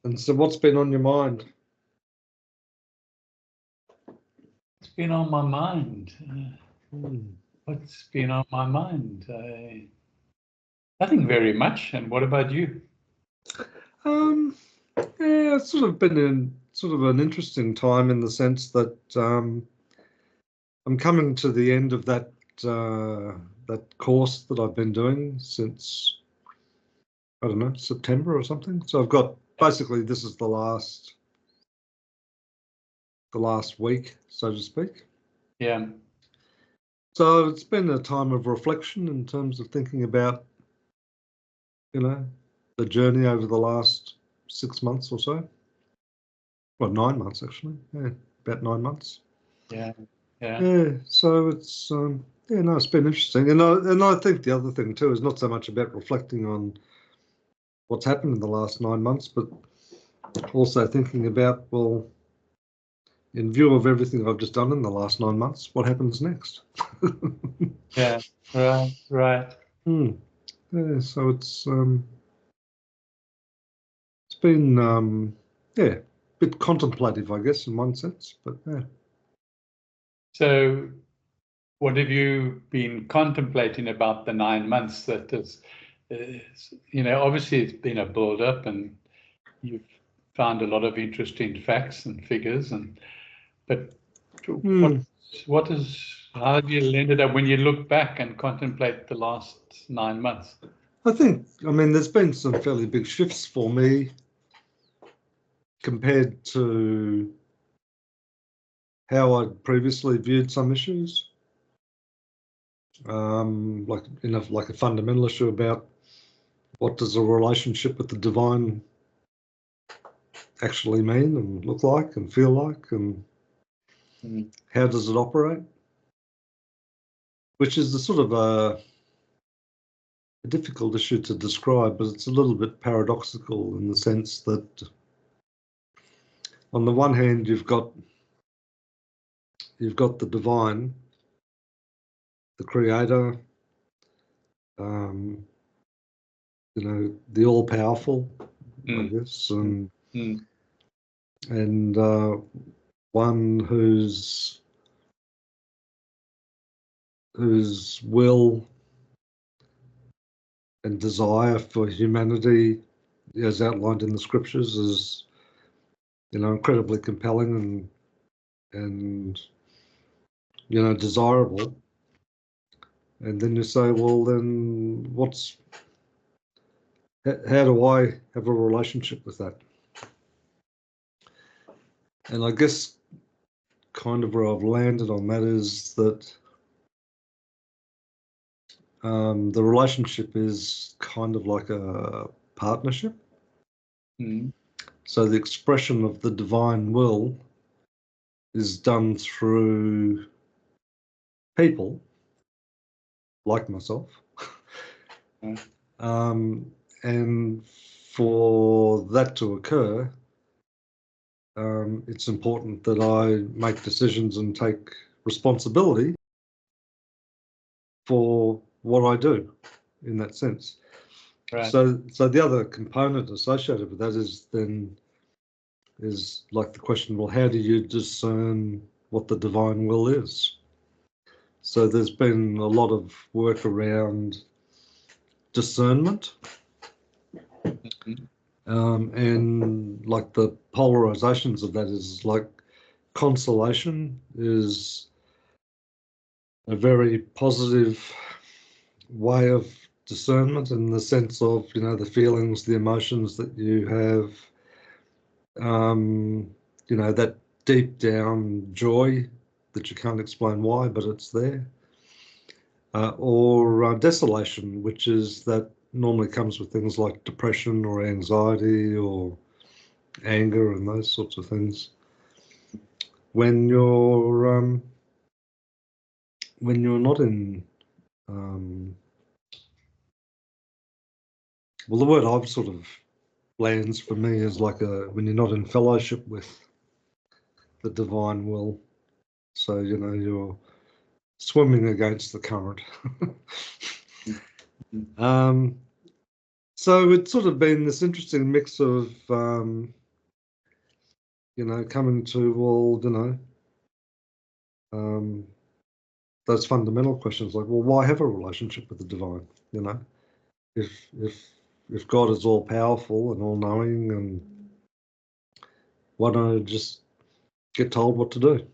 And so what's been on your mind? It's been on my mind. Hmm. What's been on my mind? Nothing very much. And what about you? Yeah, it's sort of been an interesting time in the sense that I'm coming to the end of that course that I've been doing since, I don't know, September or something. So I've got, basically this is the last week, so to speak. Yeah. So it's been a time of reflection in terms of thinking about, the journey over the last 6 months or so. Well, 9 months actually. Yeah, about 9 months. Yeah. Yeah. So it's it's been interesting, and I think the other thing too is not so much about reflecting on what's happened in the last 9 months, but also thinking about, well, in view of everything I've just done in the last 9 months, what happens next? Yeah. Right. Yeah. So it's been a bit contemplative, I guess, in one sense, but yeah. So, what have you been contemplating about the 9 months that is, obviously it's been a build up and you've found a lot of interesting facts and figures, but how have you ended up when you look back and contemplate the last 9 months? I mean, there's been some fairly big shifts for me compared to how I'd previously viewed some issues. Like a fundamental issue about what does a relationship with the divine actually mean and look like and feel like, and how does it operate? Which is a sort of a difficult issue to describe, but it's a little bit paradoxical in the sense that on the one hand you've got the divine, the creator, the all-powerful, I guess, and one whose will and desire for humanity, as outlined in the scriptures, is incredibly compelling and desirable. And then you say, well, then how do I have a relationship with that? And I guess kind of where I've landed on that is that the relationship is kind of like a partnership. So the expression of the divine will is done through people like myself. And for that to occur, it's important that I make decisions and take responsibility for what I do in that sense. Right. So the other component associated with that is like the question, well, how do you discern what the divine will is? So there's been a lot of work around discernment. And like the polarizations of that is like consolation is a very positive way of discernment in the sense of, the feelings, the emotions that you have, that deep down joy that you can't explain why, but it's there. Or desolation, which is that normally comes with things like depression or anxiety or anger and those sorts of things. When you're not in, well, the word I've sort of lands for me is like when you're not in fellowship with the divine will. So, you're swimming against the current. So it's sort of been this interesting mix of, you know, coming to, well, you know, those fundamental questions like, well, why have a relationship with the divine? You know, if God is all powerful and all knowing, and why don't I just get told what to do?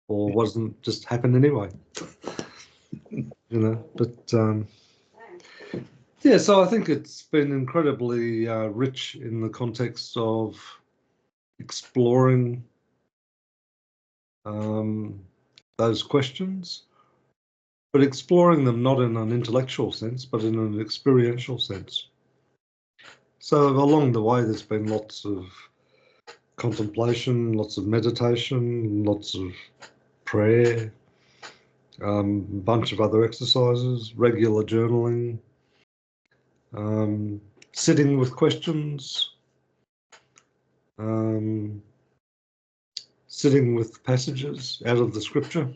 Or wasn't just happen anyway? You know, but yeah, so I think it's been incredibly rich in the context of exploring those questions, but exploring them not in an intellectual sense, but in an experiential sense. So along the way, there's been lots of contemplation, lots of meditation, lots of prayer, a bunch of other exercises, regular journaling, sitting with questions, sitting with passages out of the scripture,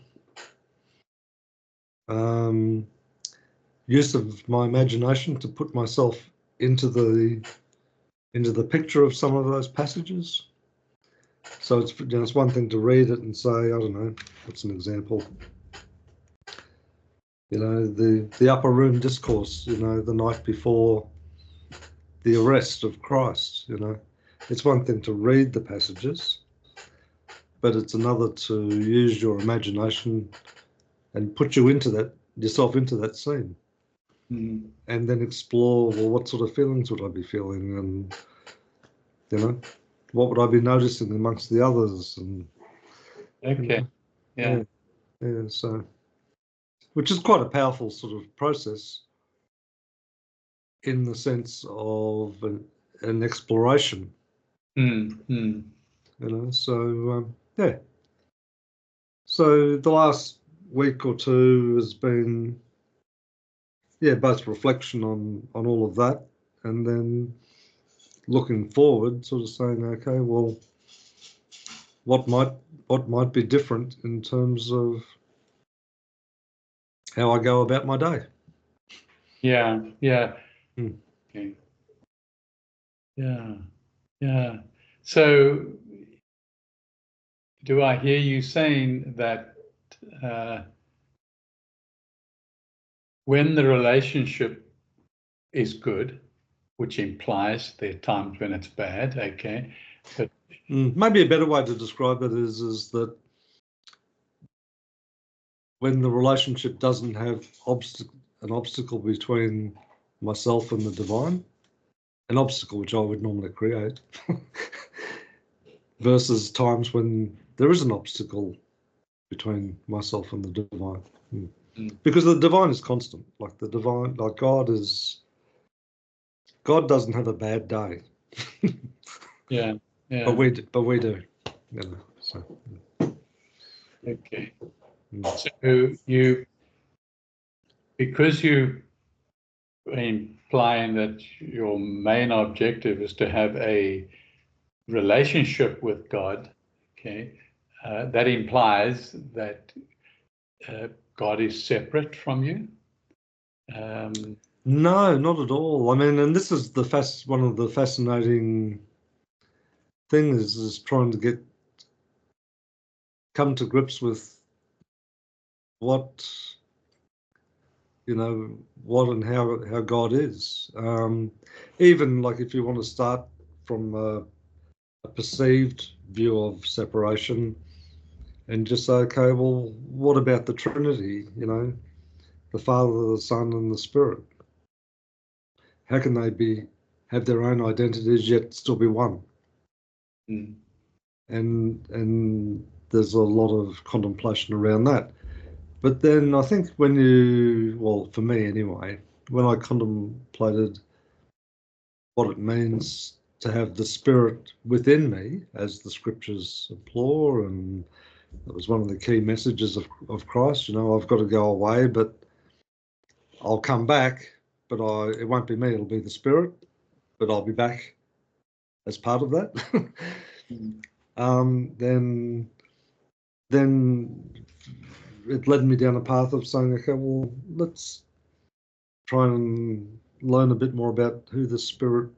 use of my imagination to put myself into the picture of some of those passages. So it's, you know, it's one thing to read it and say, I don't know, what's an example? You know, the upper room discourse, you know, the night before the arrest of Christ, you know. It's one thing to read the passages, but it's another to use your imagination and put you into that, yourself into that scene. Mm. And then explore, well, what sort of feelings would I be feeling? And, you know, what would I be noticing amongst the others? And Okay. you know, yeah, so, which is quite a powerful sort of process in the sense of an exploration, Mm. you know, so yeah. So the last week or two has been, yeah, both reflection on all of that, and then looking forward, sort of saying, okay, well, what might be different in terms of how I go about my day. Yeah. Mm. Okay. Yeah. So do I hear you saying that when the relationship is good, which implies there are times when it's bad, okay, but Maybe a better way to describe it is that when the relationship doesn't have an obstacle between myself and the divine, an obstacle which I would normally create, versus times when there is an obstacle between myself and the divine. Because the divine is constant. Like the divine, like God doesn't have a bad day. yeah. But we do, you know. So Okay. So because you implying that your main objective is to have a relationship with God, okay, that implies that God is separate from you. no, not at all. I mean, and this is one of the fascinating things is trying to come to grips with what, you know, what and how God is. Even like if you want to start from a perceived view of separation and just say, okay, well, what about the Trinity? You know, the Father, the Son, and the Spirit. How can they have their own identities yet still be one? Mm. And there's a lot of contemplation around that. But then I think well, for me anyway, when I contemplated what it means to have the Spirit within me, as the scriptures implore, and that was one of the key messages of Christ. You know, I've got to go away, but I'll come back, but it won't be me, it'll be the Spirit, but I'll be back as part of that. Then it led me down a path of saying, okay, well, let's try and learn a bit more about who the Spirit,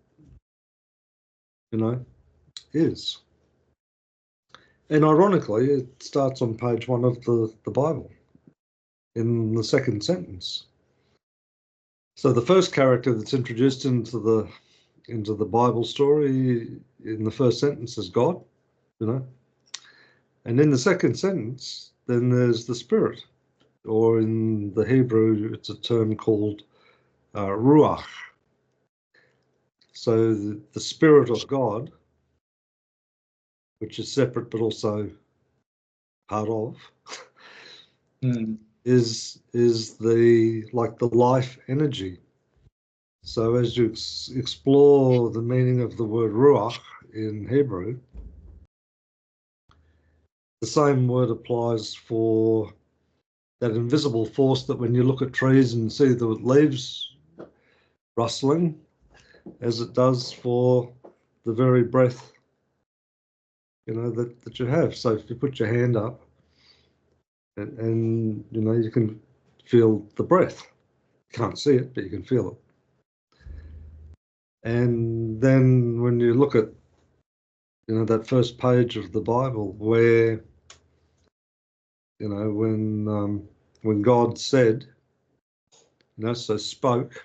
is. And ironically, it starts on page 1 of the Bible in the second sentence. So the first character that's introduced into the Bible story in the first sentence is God, and in the second sentence, then there's the Spirit, or in the Hebrew, it's a term called ruach. So the Spirit of God, which is separate but also part of, is the life energy. So as you explore the meaning of the word ruach in Hebrew, the same word applies for that invisible force that when you look at trees and see the leaves rustling, as it does for the very breath, that you have. So if you put your hand up and you can feel the breath. You can't see it, but you can feel it. And then when you look at, that first page of the Bible where, when God said, so spoke,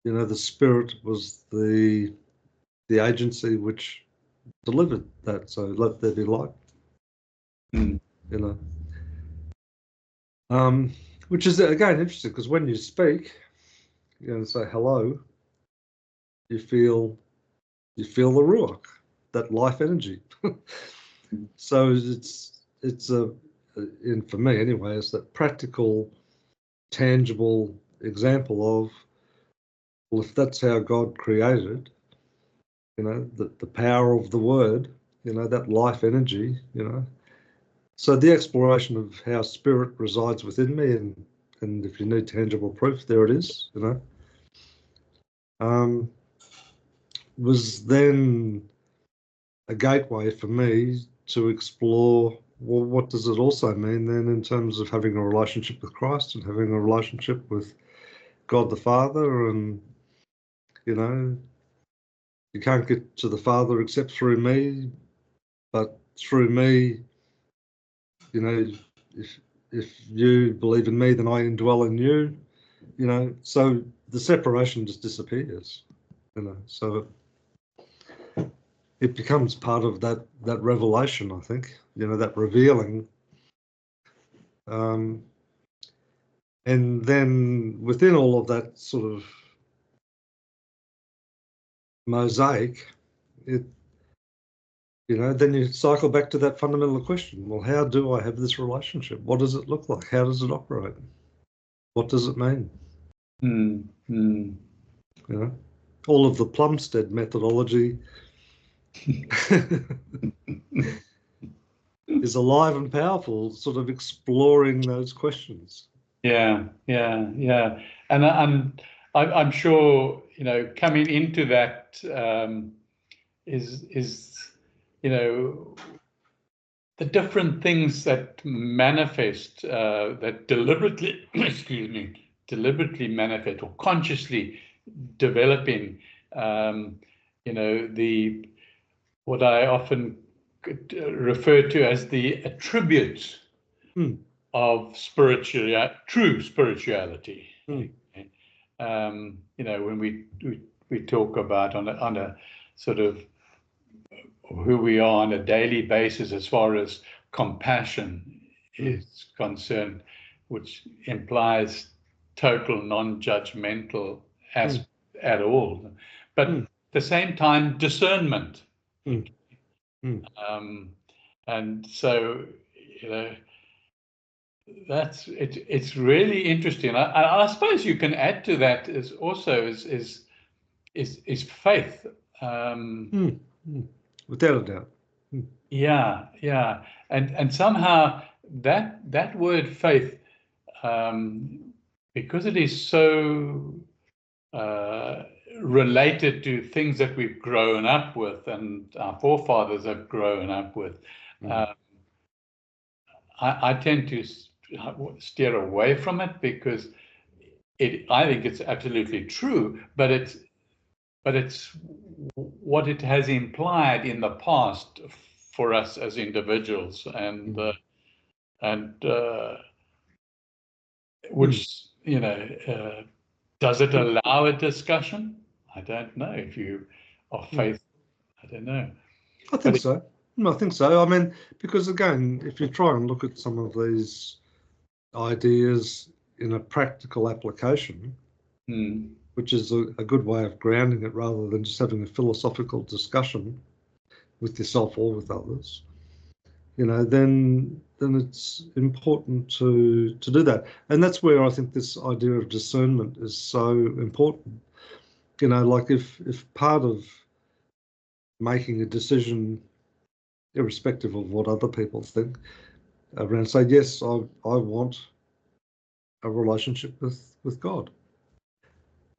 the Spirit was the agency which delivered that. So let there be light. Which is again interesting, because when you speak, say hello, you feel the ruach, that life energy. So it's for me anyway, it's that practical, tangible example of, well, if that's how God created, the power of the word, that life energy, So the exploration of how Spirit resides within me, and if you need tangible proof, there it is, was then a gateway for me to explore, well, what does it also mean then in terms of having a relationship with Christ and having a relationship with God the Father, and, you can't get to the Father except through me, but through me, if you believe in me, then I indwell in you, so the separation just disappears, so it becomes part of that revelation, I think, that revealing. And then within all of that sort of mosaic, then you cycle back to that fundamental question. Well, how do I have this relationship? What does it look like? How does it operate? What does it mean? All of the Plumstead methodology is alive and powerful, sort of exploring those questions. Yeah. And I'm sure, coming into that is the different things that manifest, that deliberately, deliberately manifest or consciously developing, what I often refer to as the attributes of true spirituality. When we talk about on a sort of who we are on a daily basis as far as compassion is concerned, which implies total non-judgmental at all, but at the same time discernment. And so that's it. It's really interesting. I suppose you can add to that is also is faith. Without a doubt. Yeah, and somehow that word faith, because it is so related to things that we've grown up with and our forefathers have grown up with, I tend to steer away from it, because I think it's absolutely true, but it's what it has implied in the past for us as individuals, and which, you know, does it allow a discussion? I don't know. If you are faithful, I don't know. I think so. I think so. I mean, because again, if you try and look at some of these ideas in a practical application, which is a good way of grounding it rather than just having a philosophical discussion with yourself or with others, you know, then it's important to do that. And that's where I think this idea of discernment is so important. You know, like if part of making a decision, irrespective of what other people think, around say, yes, I want a relationship with God.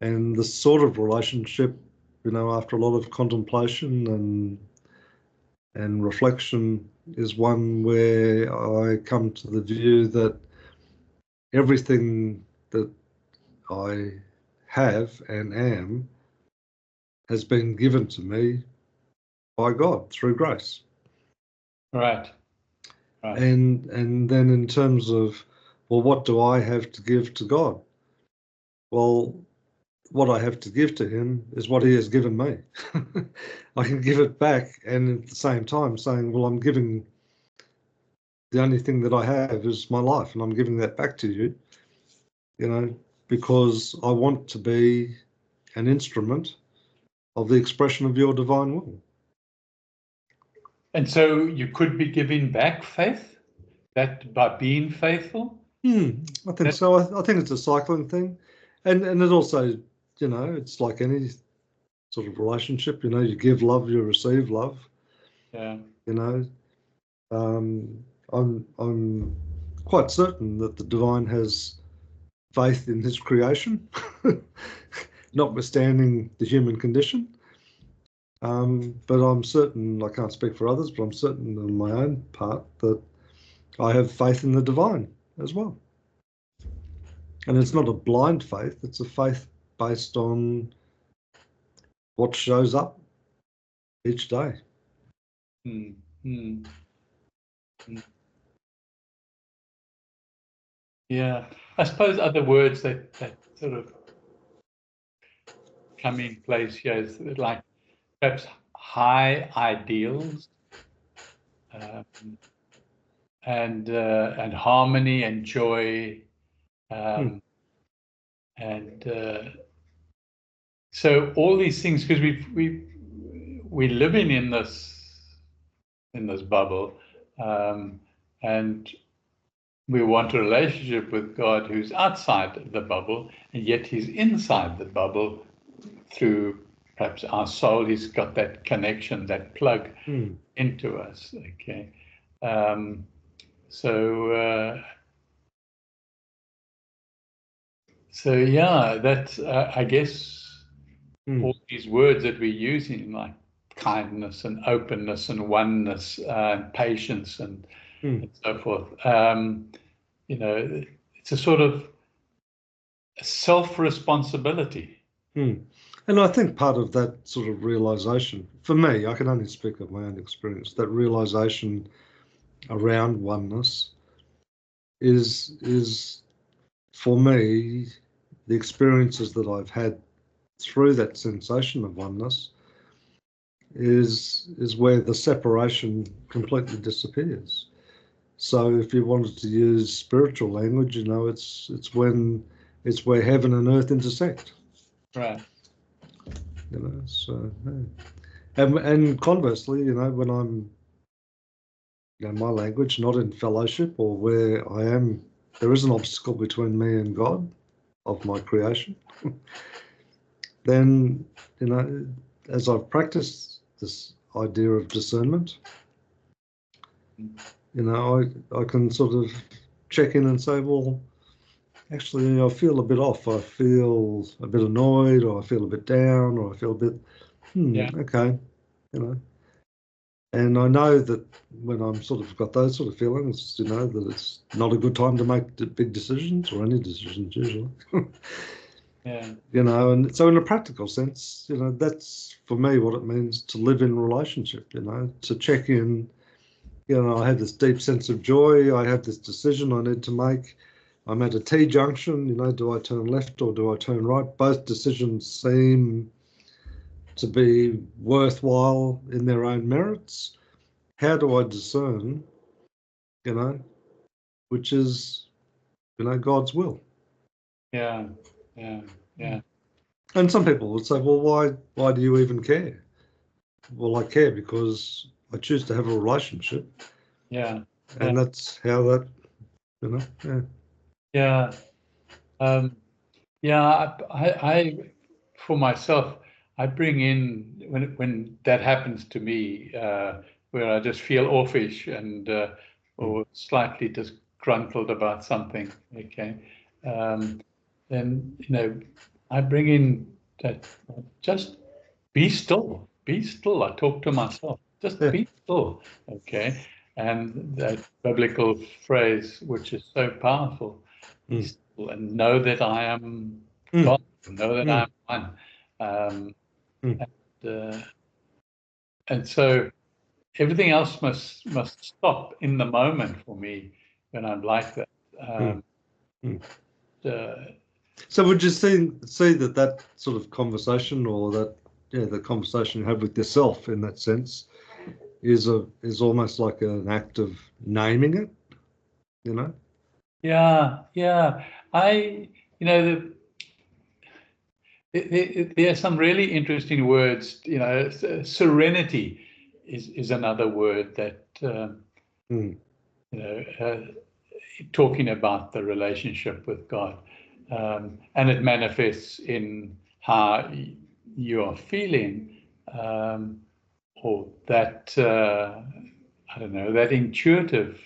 And the sort of relationship, you know, after a lot of contemplation and reflection, is one where I come to the view that everything that I have and am has been given to me by God through grace. Right. And then in terms of, well, what do I have to give to God? Well, what I have to give to him is what he has given me. I can give it back, and at the same time saying, well, I'm giving, the only thing that I have is my life, and I'm giving that back to you, you know, because I want to be an instrument of the expression of your divine will. And so you could be giving back faith, that by being faithful? I think so. I think it's a cycling thing. And it also, you know, it's like any sort of relationship, you know, you give love, you receive love. Yeah. You know, I'm quite certain that the divine has faith in his creation, notwithstanding the human condition. But I'm certain, I can't speak for others, but I'm certain on my own part that I have faith in the divine as well. And it's not a blind faith, it's a faith based on what shows up each day. Yeah, I suppose other words that sort of come in place here is like perhaps high ideals, and harmony and joy, and so all these things, because we're living in this bubble, and we want a relationship with God who's outside the bubble, and yet he's inside the bubble through perhaps our soul. He's got that connection, that plug into us. Okay. So yeah, that's I guess all these words that we're using, like kindness and openness and oneness and patience and so forth. You know, it's a sort of self-responsibility. And I think part of that sort of realization, for me, I can only speak of my own experience, that realization around oneness is for me, the experiences that I've had through that sensation of oneness is where the separation completely disappears. So if you wanted to use spiritual language, you know, it's where heaven and earth intersect. Right. You know, so and conversely, you know, when I'm, you know, my language not in fellowship, or where I am, there is an obstacle between me and God of my creation, then, you know, as I've practiced this idea of discernment, you know, I can sort of check in and say, well, actually, I feel a bit off. I feel a bit annoyed, or I feel a bit down, or I feel a bit, okay, you know. And I know that when I'm sort of got those sort of feelings, that it's not a good time to make big decisions or any decisions usually. Yeah. And so in a practical sense, that's for me what it means to live in relationship, to check in. I have this deep sense of joy. I have this decision I need to make. I'm at a T junction, do I turn left or do I turn right? Both decisions seem to be worthwhile in their own merits. How do I discern, which is, God's will? Yeah. And some people would say, well, why do you even care? Well, I care because I choose to have a relationship. Yeah. And that's how that, yeah. Yeah. I for myself, I bring in when that happens to me, where I just feel offish and or slightly disgruntled about something. Okay, then I bring in that just be still, be still. I talk to myself, just be still. Okay, and that biblical phrase, which is so powerful. Be still and know that I am God, know that I am one. And so everything else must stop in the moment for me when I'm like that. So would you see that sort of conversation, or that the conversation you have with yourself in that sense is almost like an act of naming it, Yeah. There are some really interesting words. Serenity is another word that talking about the relationship with God, and it manifests in how you are feeling, or that I don't know, that intuitive,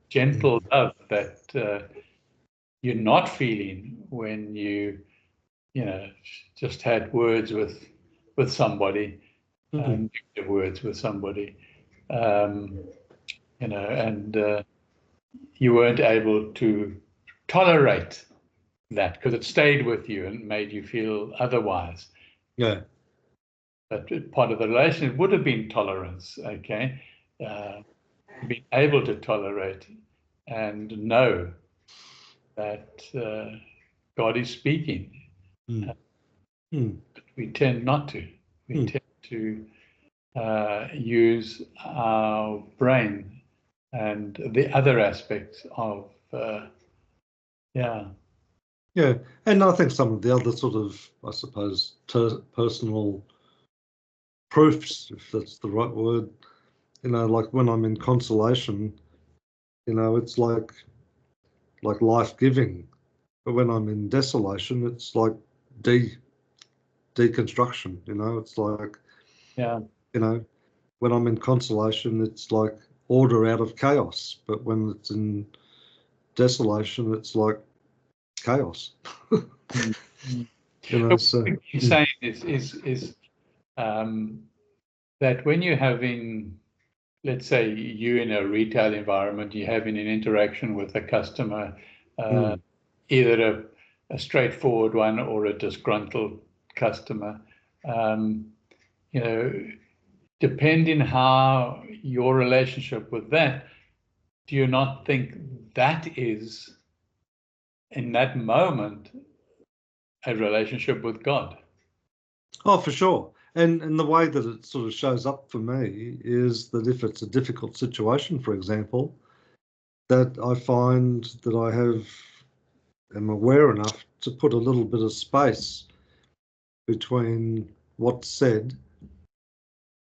gentle love that you're not feeling when you just had words with somebody, words with somebody, and you weren't able to tolerate that because it stayed with you and made you feel otherwise. Yeah. But part of the relationship would have been tolerance, okay? Being able to tolerate and know that God is speaking. But we tend not to. We tend to use our brain and the other aspects of, Yeah, and I think some of the other sort of, I suppose, personal proofs, if that's the right word, like when I'm in consolation, it's like life-giving. But when I'm in desolation, it's like deconstruction, it's like, when I'm in consolation, it's like order out of chaos. But when it's in desolation, it's like chaos. So what you're saying is that when you're having, let's say, you in a retail environment, you're having an interaction with a customer, either a straightforward one or a disgruntled customer, depending how your relationship with that, do you not think that is, in that moment, a relationship with God? Oh, for sure. And the way that it sort of shows up for me is that if it's a difficult situation, for example, that I find that am aware enough to put a little bit of space between what's said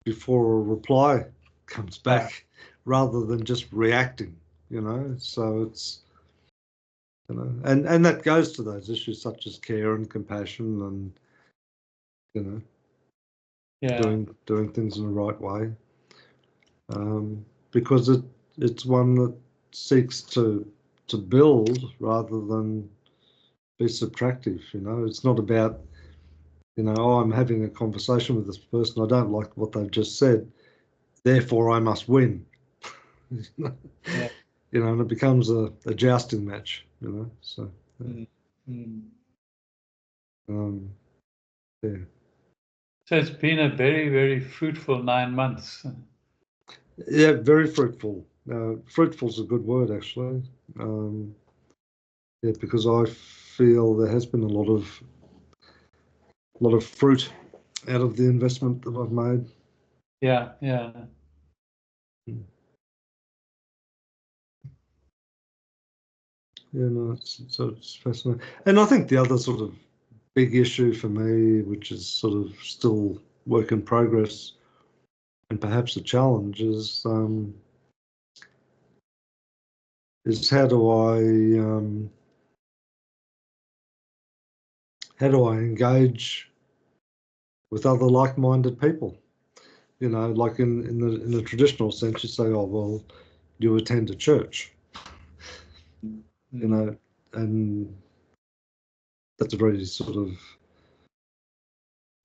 before a reply comes back, rather than just reacting, So it's, and that goes to those issues such as care and compassion and, doing things in the right way, because it's one that seeks to build rather than be subtractive. It's not about, oh, I'm having a conversation with this person, I don't like what they've just said. therefore I must win. Yeah. You know, and it becomes a jousting match, you know, so. Yeah. So it's been a very, very fruitful 9 months. Yeah, very fruitful. Fruitful's a good word, actually. Yeah, because I feel there has been a lot of fruit out of the investment that I've made. Yeah, yeah. Yeah, no, it's fascinating. And I think the other sort of big issue for me, which is sort of still work in progress and perhaps a challenge, is how do I engage with other like-minded people? You know, like in the traditional sense, you say, oh well, you attend a church, you know, and that's a very sort of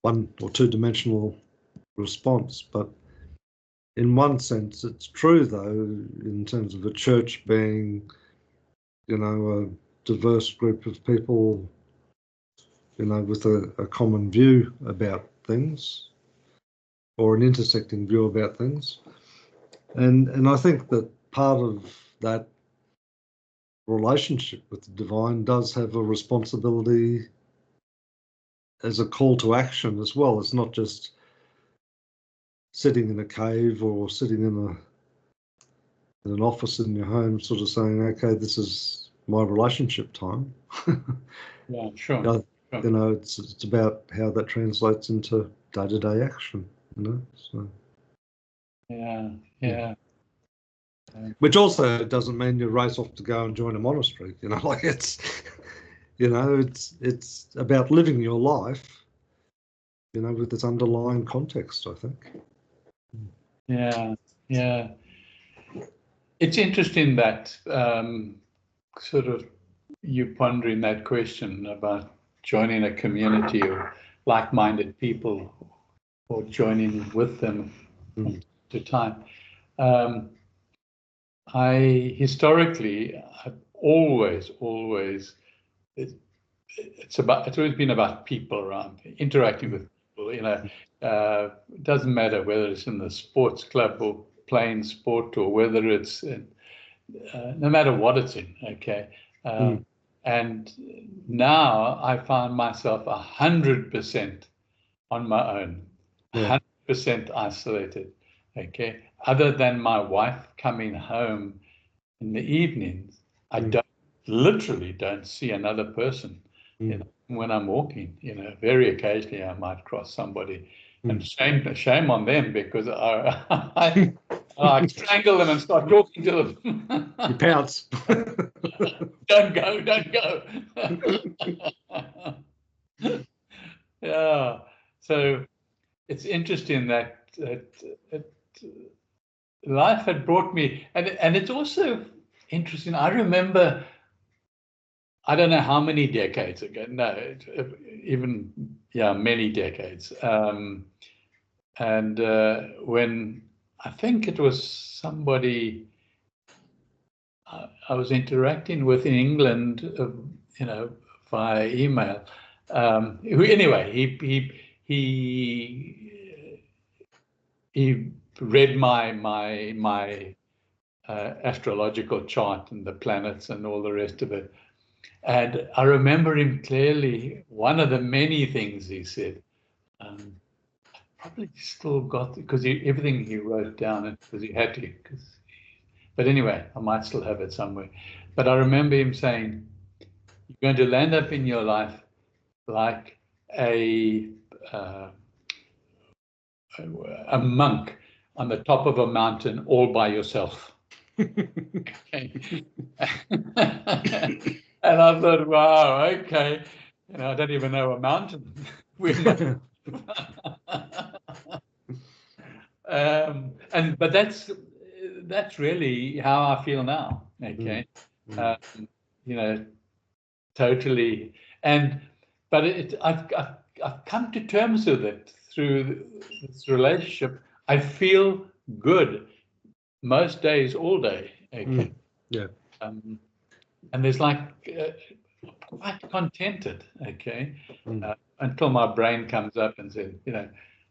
one or two-dimensional response. But in one sense, it's true, though, in terms of a church being, you know, a diverse group of people, you know, with a common view about things or an intersecting view about things. And I think that part of that relationship with the divine does have a responsibility as a call to action as well. It's not just sitting in a cave or sitting in an office in your home, sort of saying, "Okay, this is my relationship time." Yeah, sure. You know, it's about how that translates into day-to-day action. You know, so yeah. Which also doesn't mean you race off to go and join a monastery. You know, like it's, you know, it's about living your life, you know, with its underlying context, I think. Yeah, yeah. It's interesting that sort of you pondering that question about joining a community of like-minded people or joining with them to time. I historically have always it's always been about people around, interacting with people. You know, it doesn't matter whether it's in the sports club or playing sport or whether it's in, no matter what it's in. Okay, and now I find myself 100% on my own, 100% isolated. Okay, other than my wife coming home in the evenings, I literally don't see another person. You know, when I'm walking, you know, very occasionally I might cross somebody, and shame on them because I strangle them and start talking to them. You pounce. Don't go. Yeah. So it's interesting that life had brought me, and it's also interesting. I remember, I don't know how many decades ago, no, even, yeah, many decades. And when I think it was somebody I was interacting with in England, you know, via email. Anyway, he read my astrological chart and the planets and all the rest of it. And I remember him clearly. One of the many things he said, probably still got, because everything he wrote down, because he had to. But anyway, I might still have it somewhere. But I remember him saying, "You're going to land up in your life like a monk on the top of a mountain all by yourself." Okay. And I thought, wow, okay. You know, I don't even know a mountain. But that's really how I feel now. Okay. You know, totally. But I've come to terms with it through this relationship. I feel good most days, all day. Okay. Yeah. And there's like quite contented. Okay. Mm. Until my brain comes up and says,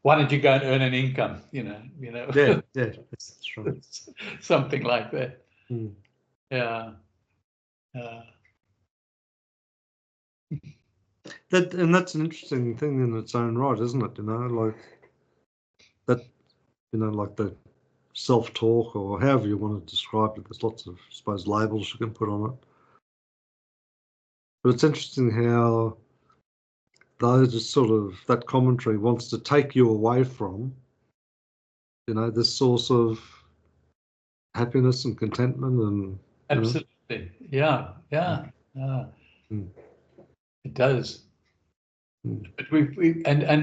why don't you go and earn an income? Yeah, that's true. Something like that. Mm. Yeah. That's an interesting thing in its own right, isn't it? Like that, like the self-talk or however you want to describe it. There's lots of, I suppose, labels you can put on it. But it's interesting how those sort of, that commentary wants to take you away from, this source of happiness and contentment and Absolutely. Yeah. Mm. It does. Mm. But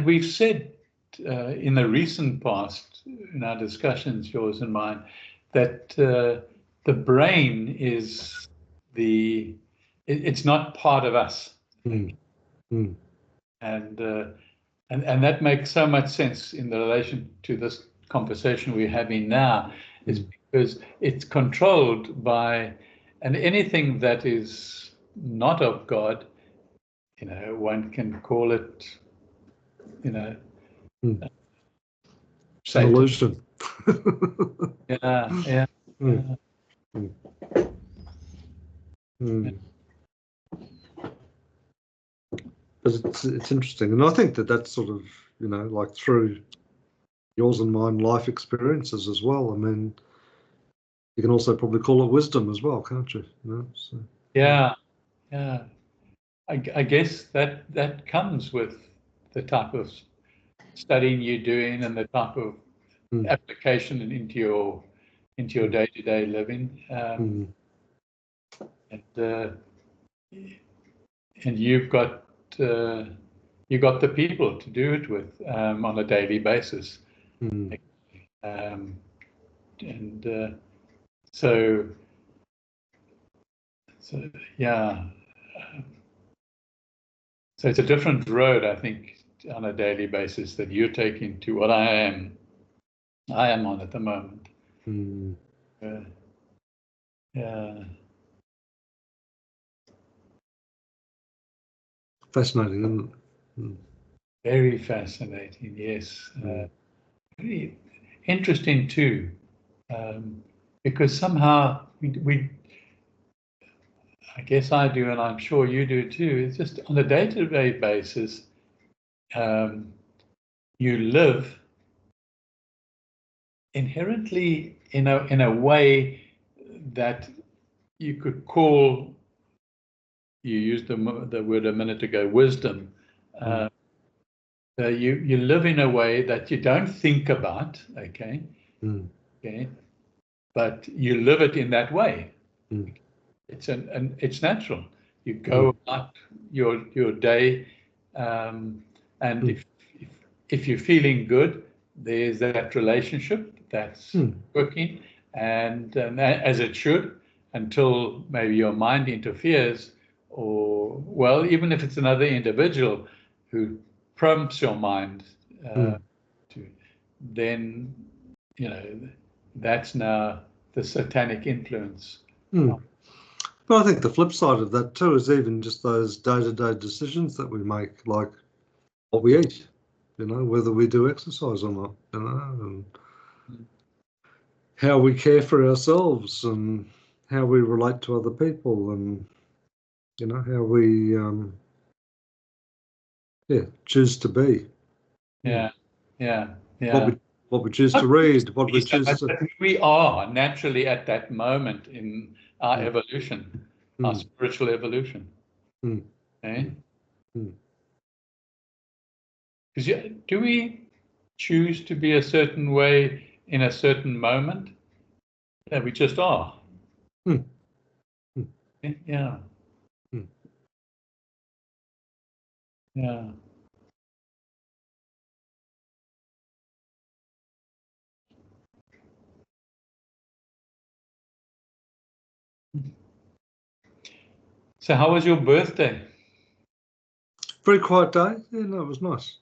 we've said in the recent past, in our discussions, yours and mine, that the brain is it's not part of us. Mm. Mm. And that makes so much sense in the relation to this conversation we're having now, is because it's controlled by, and anything that is not of God, one can call it, An Satan. illusion. Yeah. Mm. Mm. But it's interesting, and I think that's sort of like through yours and mine life experiences as well. I mean, you can also probably call it wisdom as well, can't you? So. Yeah. I guess that comes with the type of studying you're doing and the type of application into your day-to-day living. And you've got the people to do it with on a daily basis. So yeah. So it's a different road, I think, on a daily basis that you're taking to what I am on at the moment. Yeah. Fascinating, isn't it? Very fascinating, yes. Very interesting too, because somehow we, I guess I do, and I'm sure you do too, it's just on a day-to-day basis, you live inherently in a way that you could call, you used the word a minute ago, wisdom. You live in a way that you don't think about, okay? Okay, but you live it in that way. It's natural. You go about your day, and if you're feeling good, there's that relationship that's working, and as it should, until maybe your mind interferes, or even if it's another individual who prompts your mind to, then that's now the satanic influence. But I think the flip side of that too is even just those day-to-day decisions that we make, like what we eat, whether we do exercise or not, and how we care for ourselves and how we relate to other people, and how we choose to be. Yeah. What we choose to read, what we choose to. We are naturally at that moment in our evolution, our spiritual evolution. Okay? Because do we choose to be a certain way in a certain moment? Yeah, we just are. Yeah. Yeah. So how was your birthday? Very quiet day. Yeah, no, it was nice.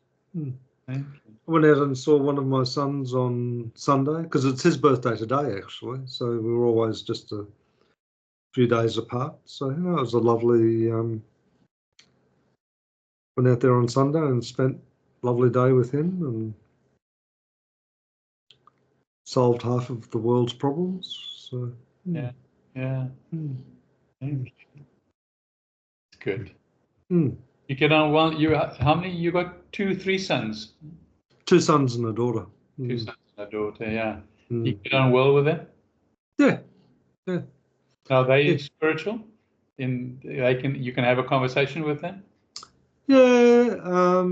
Thank I went out and saw one of my sons on Sunday because it's his birthday today, actually. So we were always just a few days apart. So it was a lovely. Went out there on Sunday and spent a lovely day with him and solved half of the world's problems. So Yeah. mm, Thank you. It's good. mm. You get on well. How many? You got 3 sons? 2 sons and a daughter. 2 sons and a daughter. Yeah. You Mm. get on well with them? Yeah, yeah. Are they Yeah. spiritual? You can have a conversation with them? Yeah.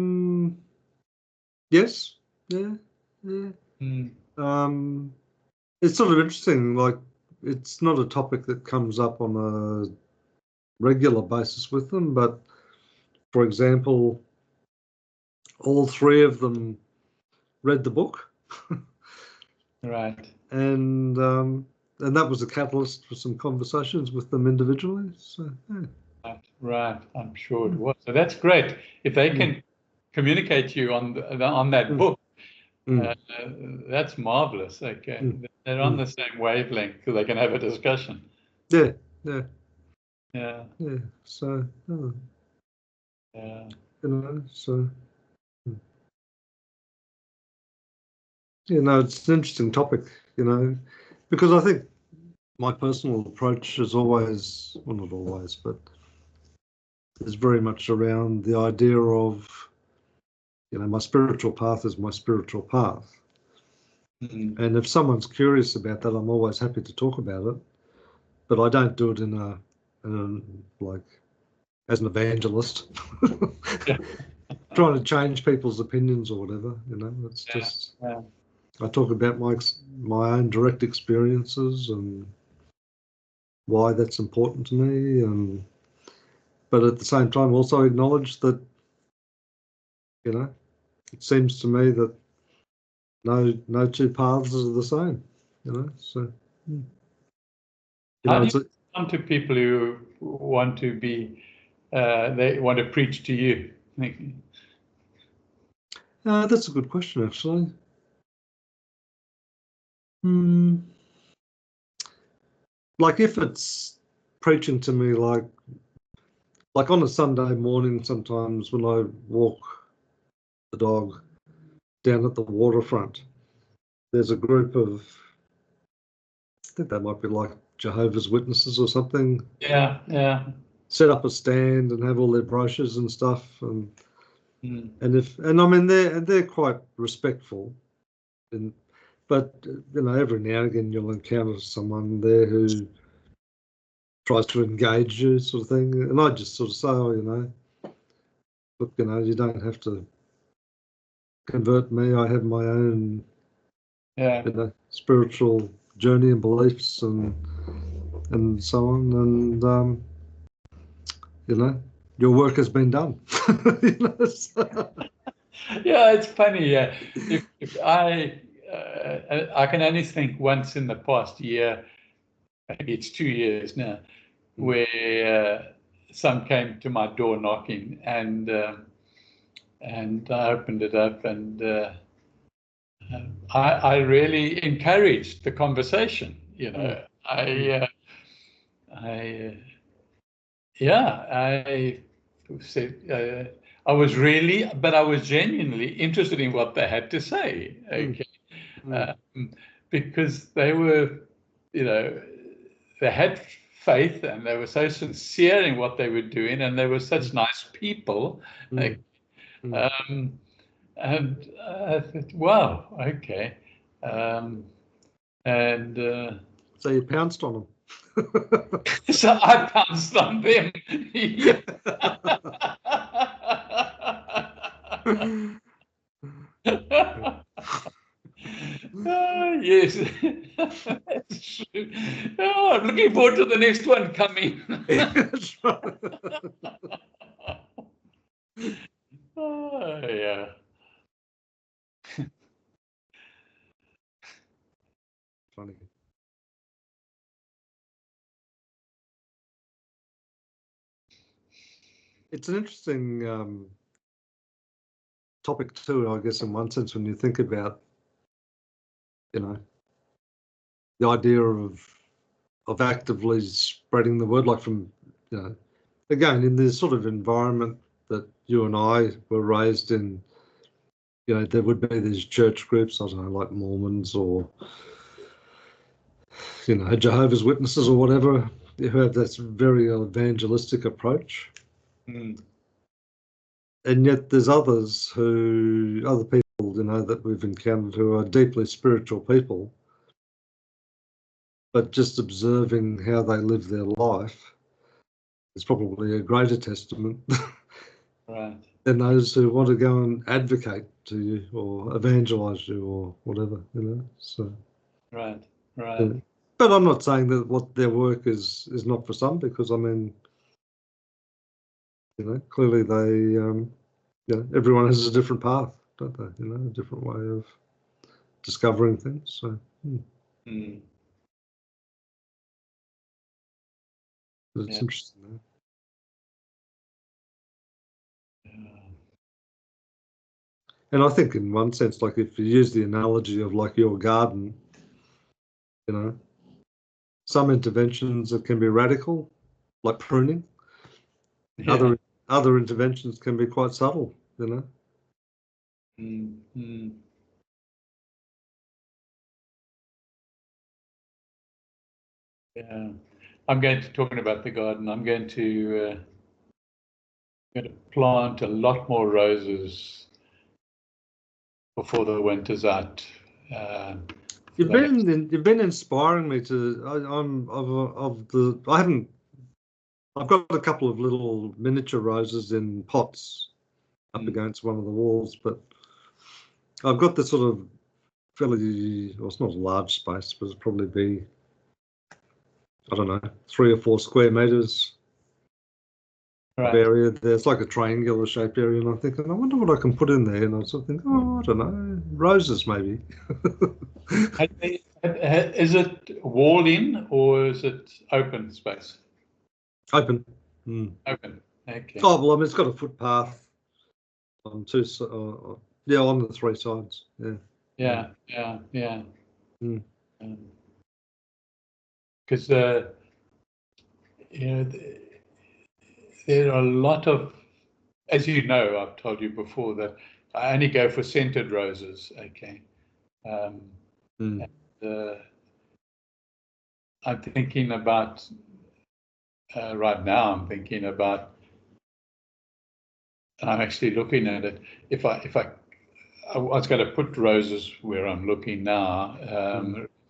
Yes. Yeah. Yeah. It's sort of interesting. Like, it's not a topic that comes up on a regular basis with them, but for example, all 3 of them read the book, Right. and that was a catalyst for some conversations with them individually. So yeah. Right. I'm sure it was. So that's great. If they can communicate to you on that book, Mm. that's marvelous. Okay. Mm. They're on the same wavelength so they can have a discussion. Yeah, yeah, Yeah. yeah. So Yeah. so it's an interesting topic, because I think my personal approach is always, well, not always, but is very much around the idea of, my spiritual path is my spiritual path. And if someone's curious about that, I'm always happy to talk about it. But I don't do it in a like as an evangelist, Yeah. trying to change people's opinions or whatever. It's Yeah. just Yeah. I talk about my own direct experiences and why that's important to me, but at the same time also acknowledge that it seems to me that no 2 paths are the same. So How do it's you come to people who want to be, they want to preach to you? that's a good question, actually. Like, if it's preaching to me, like on a Sunday morning, sometimes when I walk the dog down at the waterfront, there's a group of, I think they might be like Jehovah's Witnesses or something, Yeah. Yeah. set up a stand and have all their brochures and stuff, and I mean they're quite respectful, but every now and again you'll encounter someone there who tries to engage you, sort of thing, and I just sort of say, look, you don't have to convert me. I have my own, Yeah. spiritual journey and beliefs and so on, and your work has been done. So. Yeah, it's funny. Yeah, if I can only think once in the past year, maybe it's 2 years now, where some came to my door knocking, and I opened it up, and I really encouraged the conversation. I said I was really, but I was genuinely interested in what they had to say. Okay. Because they were, they had faith and they were so sincere in what they were doing, and they were such nice people. And I thought, wow, okay. And So you pounced on them. so I pounced on them. Yes, that's true. Oh, I'm looking forward to the next one coming. Oh, yeah. Funny. It's an interesting topic too, I guess, in one sense, when you think about, the idea of actively spreading the word, like from, again, in this sort of environment that you and I were raised in, there would be these church groups, I don't know, like Mormons or, Jehovah's Witnesses or whatever, who have this very evangelistic approach. Mm. And yet there's other people, that we've encountered who are deeply spiritual people, but just observing how they live their life is probably a greater testament Right. than those who want to go and advocate to you or evangelize you or whatever, So. Right. Right. But I'm not saying that what their work is not for some, because I mean, clearly they, everyone has a different path, don't they? A different way of discovering things. So. Mm. But it's interesting, though. And I think in one sense, like if you use the analogy of like your garden, some interventions that can be radical, like pruning. Yeah. Other interventions can be quite subtle, Mm-hmm. Yeah, I'm going to talking about the garden. I'm going to plant a lot more roses before the winter's out. You've been inspiring me to. I've got a couple of little miniature roses in pots up against one of the walls, but I've got this sort of fairly, well, it's not a large space, but it'll probably be, I don't know, 3 or 4 square meters of area there. It's like a triangular shaped area, and I'm thinking, I wonder what I can put in there. And I sort of think, oh, I don't know, roses maybe. Is it walled in or is it open space? Open. Open. Okay. Oh well, I mean, it's got a footpath on on the 3 sides. Yeah. Yeah. Mm. Because there are a lot of, as you know, I've told you before that I only go for scented roses. Okay. And, I'm thinking about right now. I'm thinking about, and I'm actually looking at it. If I was going to put roses where I'm looking now,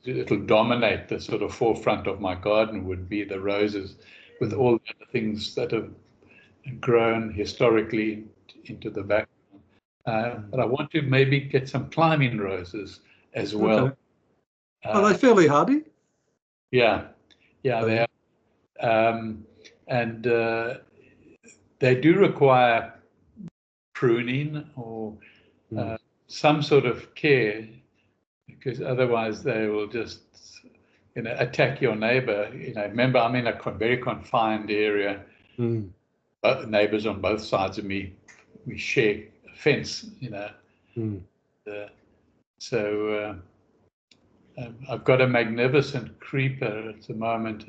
it'll dominate the sort of forefront of my garden. Would be the roses, with all the other things that have grown historically into the background. But I want to maybe get some climbing roses as well. Okay. Are they fairly hardy? Yeah, they are. And they do require pruning or some sort of care, because otherwise they will just, attack your neighbor. Remember, I'm in a very confined area. Neighbors on both sides of me, we share a fence. So I've got a magnificent creeper at the moment.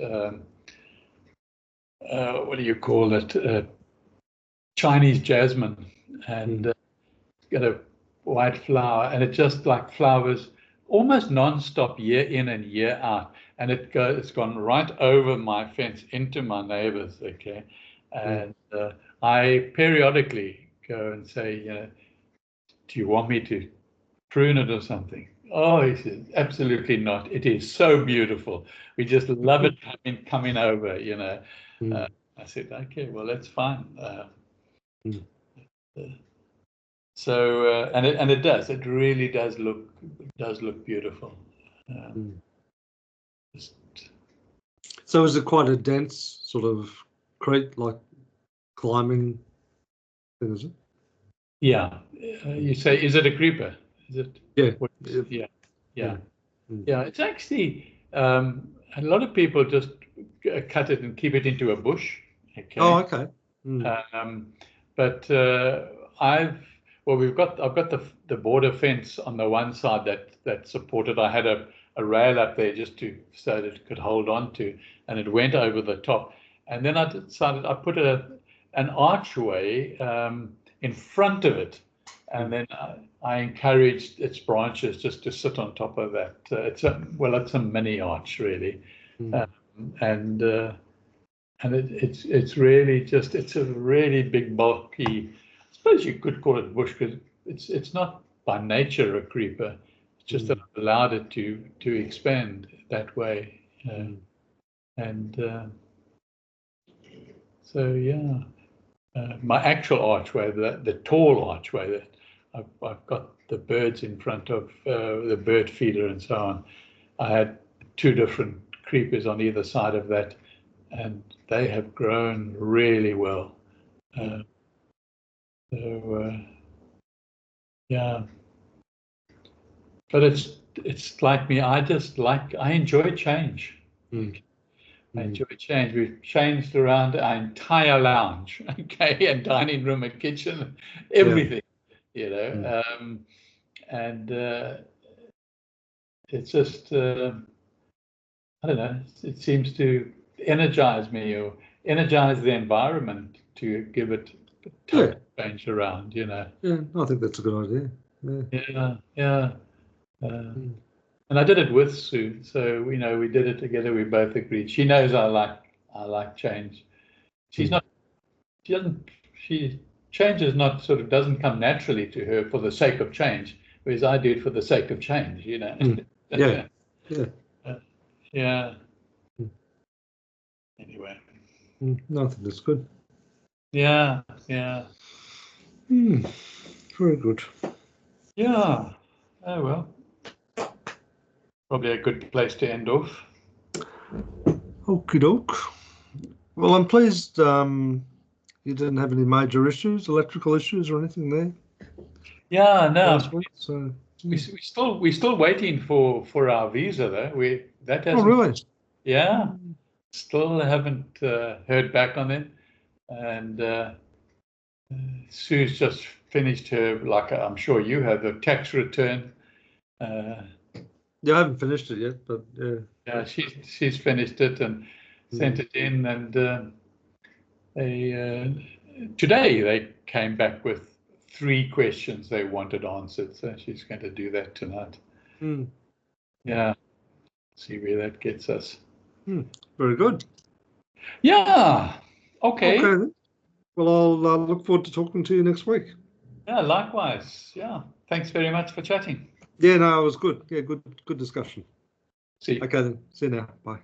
What do you call it? Chinese jasmine, and got a white flower, and it just like flowers almost non-stop, year in and year out, and it's gone right over my fence into my neighbors. Okay, and I periodically go and say, do you want me to prune it or something? Oh, he says, absolutely not. It is so beautiful. We just love it coming over, I said, okay, well, that's fine. So, and it does. It really does look beautiful. So is it quite a dense sort of creek, like climbing thing, is it? Yeah. You say, is it a creeper? Is it? Yeah. Yeah. It's actually, a lot of people just cut it and keep it into a bush. Okay. Oh, okay. But well, I've got the border fence on the one side that supported. I had a rail up there just so that it could hold on to, and it went over the top. And then I decided I put an archway in front of it, and then I encouraged its branches just to sit on top of that. It's a mini arch really, and it's really it's a really big bulky. I suppose you could call it bush because it's not by nature a creeper. It's just that I've allowed it to expand that way, and so yeah. My actual archway, the tall archway that I've got the birds in front of, the bird feeder and so on. I had 2 different creepers on either side of that, and they have grown really well. Yeah, but it's like me. I enjoy change. I enjoy change. We've changed around our entire lounge, okay, and dining room and kitchen, everything, you know, and it's just, I don't know, it seems to energize me or energize the environment to give it a total change around, you know. Yeah, I think that's a good idea. Yeah. And I did it with Sue, so we did it together. We both agreed. She knows I like change. Change is not doesn't come naturally to her for the sake of change, whereas I do it for the sake of change, you know. Yeah. Anyway. No, I think that's good. Yeah. Very good. Yeah. Oh well. Probably a good place to end off. Okie doke. Well, I'm pleased you didn't have any major issues, electrical issues or anything there. Yeah, no. So we're still waiting for our visa though. That hasn't. Oh really? Yeah. Still haven't heard back on it, and Sue's just finished her, like I'm sure you have, the tax return. Yeah, I haven't finished it yet, but yeah, she's finished it and sent it in, and today they came back with 3 questions they wanted answered, so she's going to do that tonight. Yeah, see where that gets us. Very good. Yeah. Okay. Okay. Well, I'll look forward to talking to you next week. Yeah, likewise. Yeah. Thanks very much for chatting. Yeah, no, it was good. Yeah, good discussion. See you. Okay then. See you now. Bye.